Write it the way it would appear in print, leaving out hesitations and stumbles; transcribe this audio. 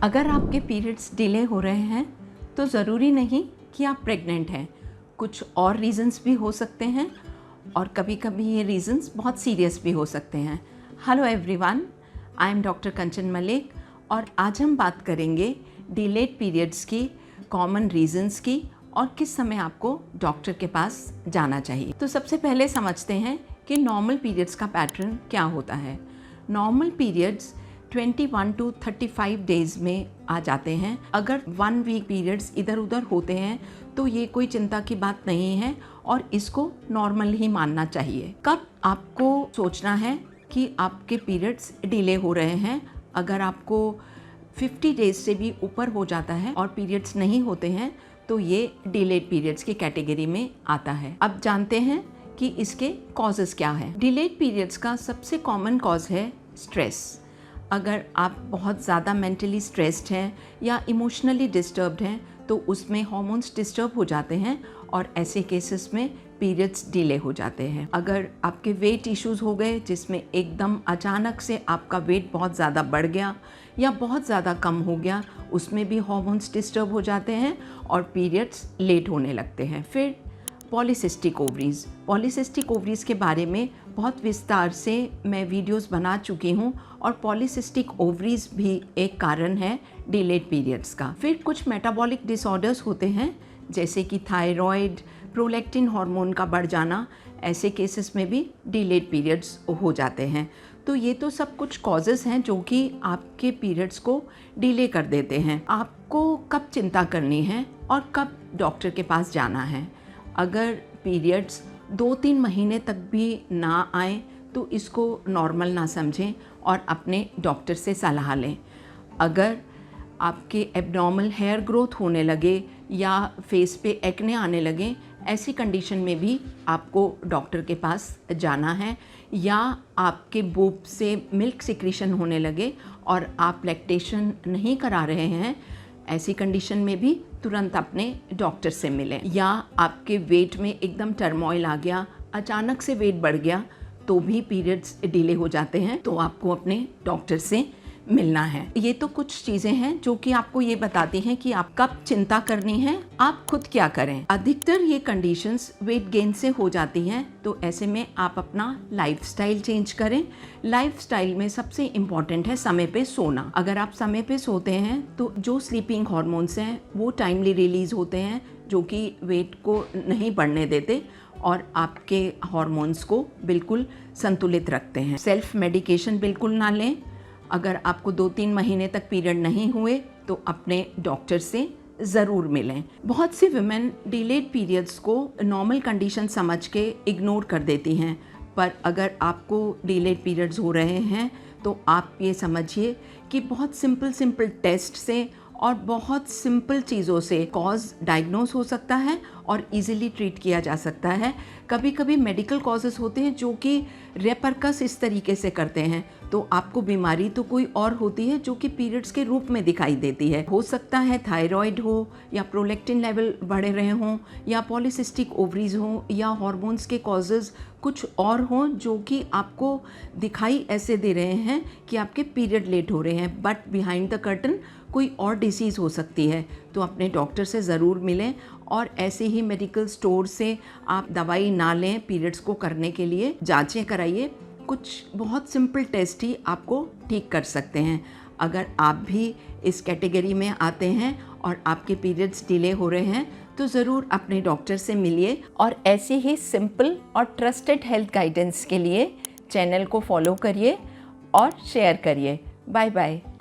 अगर आपके periods delay हो रहे हैं तो ज़रूरी नहीं कि आप प्रेग्नेंट हैं। कुछ और रीज़न्स भी हो सकते हैं और कभी कभी ये रीज़न्स बहुत सीरियस भी हो सकते हैं। Hello everyone, I am doctor Kanchan Malik और आज हम बात करेंगे डिलेड पीरियड्स की कॉमन रीज़न्स की और किस समय आपको डॉक्टर के पास जाना चाहिए। तो सबसे पहले समझते हैं कि नॉर्मल पीरियड्स का पैटर्न क्या होता है। नॉर्मल पीरियड्स 21 to 35 डेज़ में आ जाते हैं। अगर 1 वीक पीरियड्स इधर उधर होते हैं तो ये कोई चिंता की बात नहीं है और इसको नॉर्मल ही मानना चाहिए। कब आपको सोचना है कि आपके पीरियड्स डिले हो रहे हैं? अगर आपको 50 डेज़ से भी ऊपर हो जाता है और पीरियड्स नहीं होते हैं तो ये डिलेड पीरियड्स की कैटेगरी में आता है। अब जानते हैं कि इसके कॉजेज़ क्या है। डिलेड पीरियड्स का सबसे कॉमन कॉज है स्ट्रेस। अगर आप बहुत ज़्यादा मेंटली स्ट्रेस्ड हैं या इमोशनली डिस्टर्ब्ड हैं तो उसमें हार्मोन्स डिस्टर्ब हो जाते हैं और ऐसे केसेस में पीरियड्स डिले हो जाते हैं। अगर आपके वेट इश्यूज़ हो गए जिसमें एकदम अचानक से आपका वेट बहुत ज़्यादा बढ़ गया या बहुत ज़्यादा कम हो गया, उसमें भी हार्मोन्स डिस्टर्ब हो जाते हैं और पीरियड्स लेट होने लगते हैं। फिर पॉलीसिस्टिक ओवरीज़ के बारे में बहुत विस्तार से मैं वीडियोस बना चुकी हूँ और पॉलीसिस्टिक ओवरीज़ भी एक कारण है डिलेड पीरियड्स का। फिर कुछ मेटाबॉलिक डिसऑर्डर्स होते हैं जैसे कि थायराइड, प्रोलैक्टिन हार्मोन का बढ़ जाना, ऐसे केसेस में भी डिलेड पीरियड्स हो जाते हैं। तो ये तो सब कुछ कॉजेज़ हैं जो कि आपके पीरियड्स को डिले कर देते हैं। आपको कब चिंता करनी है और कब डॉक्टर के पास जाना है? अगर पीरियड्स 2-3 महीने तक भी ना आए तो इसको नॉर्मल ना समझें और अपने डॉक्टर से सलाह लें। अगर आपके एब्नॉर्मल हेयर ग्रोथ होने लगे या फेस पे एक्ने आने लगे, ऐसी कंडीशन में भी आपको डॉक्टर के पास जाना है। या आपके बूब से मिल्क सिक्रीशन होने लगे और आप लैक्टेशन नहीं करा रहे हैं, ऐसी कंडीशन में भी तुरंत अपने डॉक्टर से मिलें। या आपके वेट में एकदम टर्मोइल आ गया, अचानक से वेट बढ़ गया तो भी पीरियड्स डिले हो जाते हैं, तो आपको अपने डॉक्टर से मिलना है। ये तो कुछ चीज़ें हैं जो कि आपको ये बताती हैं कि आप कब चिंता करनी है, आप खुद क्या करें। अधिकतर ये कंडीशंस वेट गेन से हो जाती हैं, तो ऐसे में आप अपना लाइफस्टाइल चेंज करें। लाइफस्टाइल में सबसे इम्पॉर्टेंट है समय पे सोना। अगर आप समय पे सोते हैं तो जो स्लीपिंग हार्मोन्स हैं वो टाइमली रिलीज होते हैं जो कि वेट को नहीं बढ़ने देते और आपके हार्मोन्स को बिल्कुल संतुलित रखते हैं। सेल्फ मेडिकेशन बिल्कुल ना लें। अगर आपको 2-3 महीने तक पीरियड नहीं हुए तो अपने डॉक्टर से ज़रूर मिलें। बहुत सी विमेन डिलेड पीरियड्स को नॉर्मल कंडीशन समझ के इग्नोर कर देती हैं, पर अगर आपको डिलेड पीरियड्स हो रहे हैं तो आप ये समझिए कि बहुत सिंपल टेस्ट से और बहुत सिंपल चीज़ों से कॉज डायग्नोस हो सकता है और इजीली ट्रीट किया जा सकता है। कभी कभी मेडिकल कॉजेज़ होते हैं जो कि रेपरकस इस तरीके से करते हैं, तो आपको बीमारी तो कोई और होती है जो कि पीरियड्स के रूप में दिखाई देती है। हो सकता है थायराइड हो या प्रोलैक्टिन लेवल बढ़े रहे हों या पॉलीसिस्टिक ओवरीज हों या हार्मोन्स के कॉजेज़ कुछ और हों जो कि आपको दिखाई ऐसे दे रहे हैं कि आपके पीरियड लेट हो रहे हैं, बट बिहाइंड द कर्टन कोई और डिसीज़ हो सकती है। तो अपने डॉक्टर से ज़रूर मिलें और ऐसे ही मेडिकल स्टोर से आप दवाई ना लें पीरियड्स को करने के लिए। जांचें कराइए, कुछ बहुत सिंपल टेस्ट ही आपको ठीक कर सकते हैं। अगर आप भी इस कैटेगरी में आते हैं और आपके पीरियड्स डिले हो रहे हैं तो ज़रूर अपने डॉक्टर से मिलिए और ऐसे ही सिंपल और ट्रस्टेड हेल्थ गाइडेंस के लिए चैनल को फॉलो करिए और शेयर करिए। Bye bye.